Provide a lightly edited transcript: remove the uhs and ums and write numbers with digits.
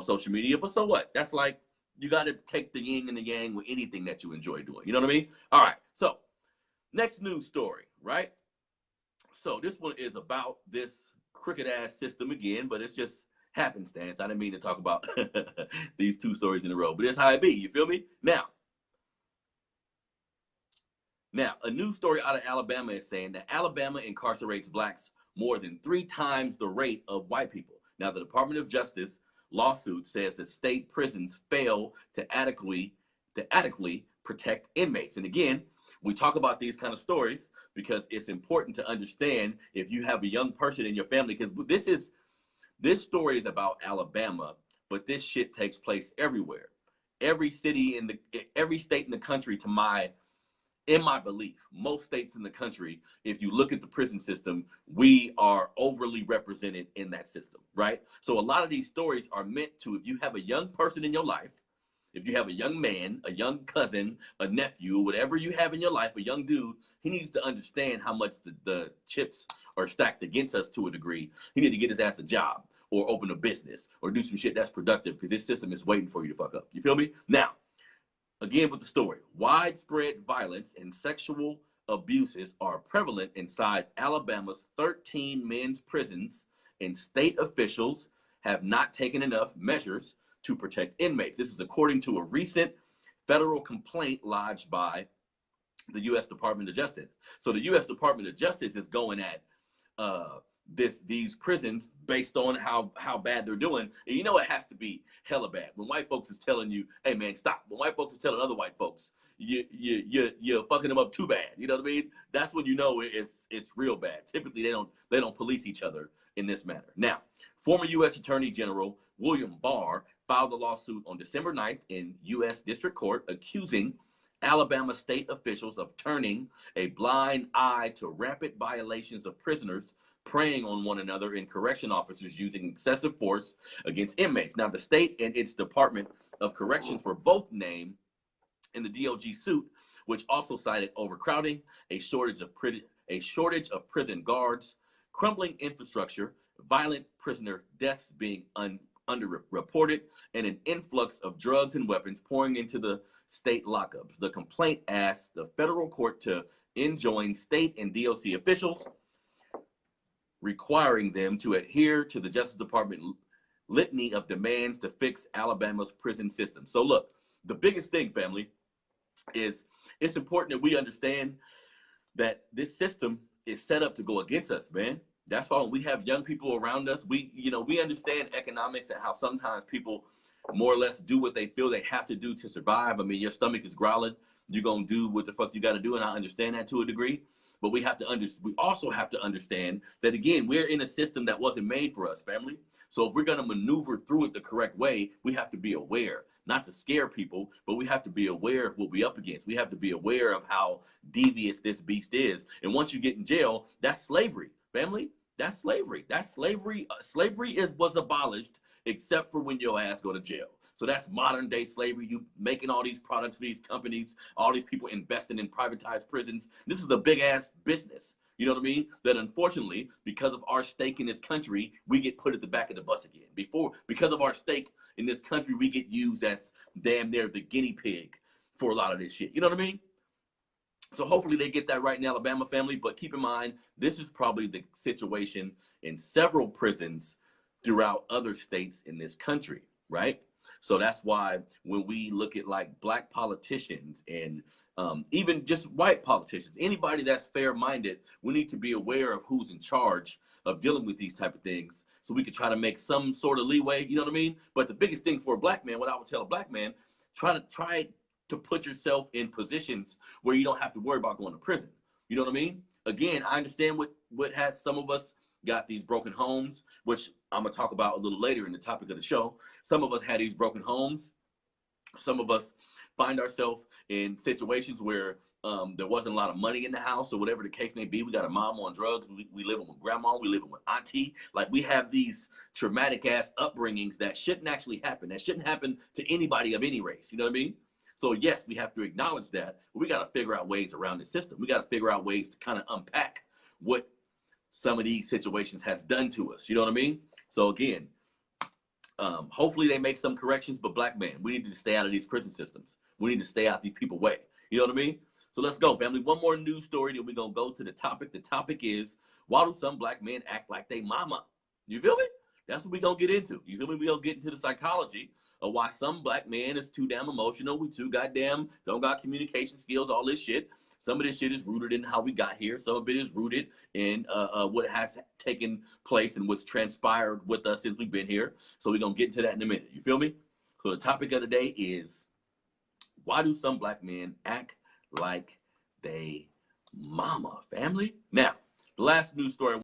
on social media, but so what? That's like, you got to take the yin and the yang with anything that you enjoy doing. You know what I mean? All right. So next news story, right? So this one is about this crooked ass system again, but it's just happenstance. I didn't mean to talk about these two stories in a row, but it's how it be. You feel me? Now, a news story out of Alabama is saying that Alabama incarcerates blacks more than 3 times the rate of white people. Now, the Department of Justice lawsuit says that state prisons fail to adequately protect inmates. And again, we talk about these kind of stories because it's important to understand if you have a young person in your family, because this story is about Alabama, but this shit takes place everywhere. Every state in the country, in my belief, most states in the country, if you look at the prison system, we are overly represented in that system, right? So a lot of these stories are meant to, if you have a young person in your life, if you have a young man, a young cousin, a nephew, whatever you have in your life, a young dude, he needs to understand how much the chips are stacked against us to a degree. He needs to get his ass a job or open a business or do some shit that's productive, because this system is waiting for you to fuck up. You feel me? Now, again with the story, widespread violence and sexual abuses are prevalent inside Alabama's 13 men's prisons, and state officials have not taken enough measures to protect inmates. This is according to a recent federal complaint lodged by the U.S. Department of Justice. So the U.S. Department of Justice is going at these prisons based on how bad they're doing. And you know it has to be hella bad when white folks is telling you, hey man, stop. When white folks is telling other white folks, you're fucking them up too bad. You know what I mean? That's when you know it's real bad. Typically they don't police each other in this manner. Now, former U.S. Attorney General William Barr filed a lawsuit on December 9th in U.S. District Court accusing Alabama state officials of turning a blind eye to rampant violations of prisoners preying on one another and correction officers using excessive force against inmates. Now, the state and its Department of Corrections were both named in the DOJ suit, which also cited overcrowding, a shortage of prison guards, crumbling infrastructure, violent prisoner deaths being underreported, and an influx of drugs and weapons pouring into the state lockups. The complaint asked the federal court to enjoin state and DOC officials, requiring them to adhere to the Justice Department litany of demands to fix Alabama's prison system. So look, the biggest thing, family, is it's important that we understand that this system is set up to go against us, man. That's why when we have young people around us, we understand economics and how sometimes people more or less do what they feel they have to do to survive. I mean, your stomach is growling. You're going to do what the fuck you got to do, and I understand that to a degree. But we also have to understand that, again, we're in a system that wasn't made for us, family. So if we're going to maneuver through it the correct way, we have to be aware, not to scare people, but we have to be aware of what we're up against. We have to be aware of how devious this beast is. And once you get in jail, that's slavery, family. That's slavery. That's slavery. Slavery was abolished except for when your ass go to jail. So that's modern day slavery. You making all these products for these companies, all these people investing in privatized prisons. This is a big ass business. You know what I mean? That unfortunately, because of our stake in this country, we get put at the back of the bus again. Because of our stake in this country, we get used as damn near the guinea pig for a lot of this shit. You know what I mean? So hopefully they get that right in Alabama, family. But keep in mind, this is probably the situation in several prisons throughout other states in this country, right? So that's why when we look at like black politicians and even just white politicians, anybody that's fair-minded, we need to be aware of who's in charge of dealing with these type of things so we could try to make some sort of leeway, you know what I mean? But the biggest thing for a black man, what I would tell a black man, try to put yourself in positions where you don't have to worry about going to prison. You know what I mean? Again, I understand what has some of us got these broken homes, which I'm gonna talk about a little later in the topic of the show. Some of us had these broken homes. Some of us find ourselves in situations where there wasn't a lot of money in the house or whatever the case may be. We got a mom on drugs. We living with grandma. We living with auntie. Like, we have these traumatic ass upbringings that shouldn't actually happen. That shouldn't happen to anybody of any race. You know what I mean? So yes, we have to acknowledge that, but we got to figure out ways around the system. We got to figure out ways to kind of unpack what some of these situations has done to us. You know what I mean? So again, Hopefully they make some corrections, but black men, we need to stay out of these prison systems. We need to stay out these people way. You know what I mean? So let's go, family. One more news story, then we're going to go to the topic. The topic is, why do some black men act like they mama? You feel me? That's what we're going to get into. You feel me? We're going to get into the psychology of why some black man is too damn emotional. We too goddamn don't got communication skills, all this shit. Some of this shit is rooted in how we got here. Some of it is rooted in what has taken place and what's transpired with us since we've been here. So we're going to get into that in a minute. You feel me? So the topic of the day is, why do some black men act like they mama, family? Now, the last news story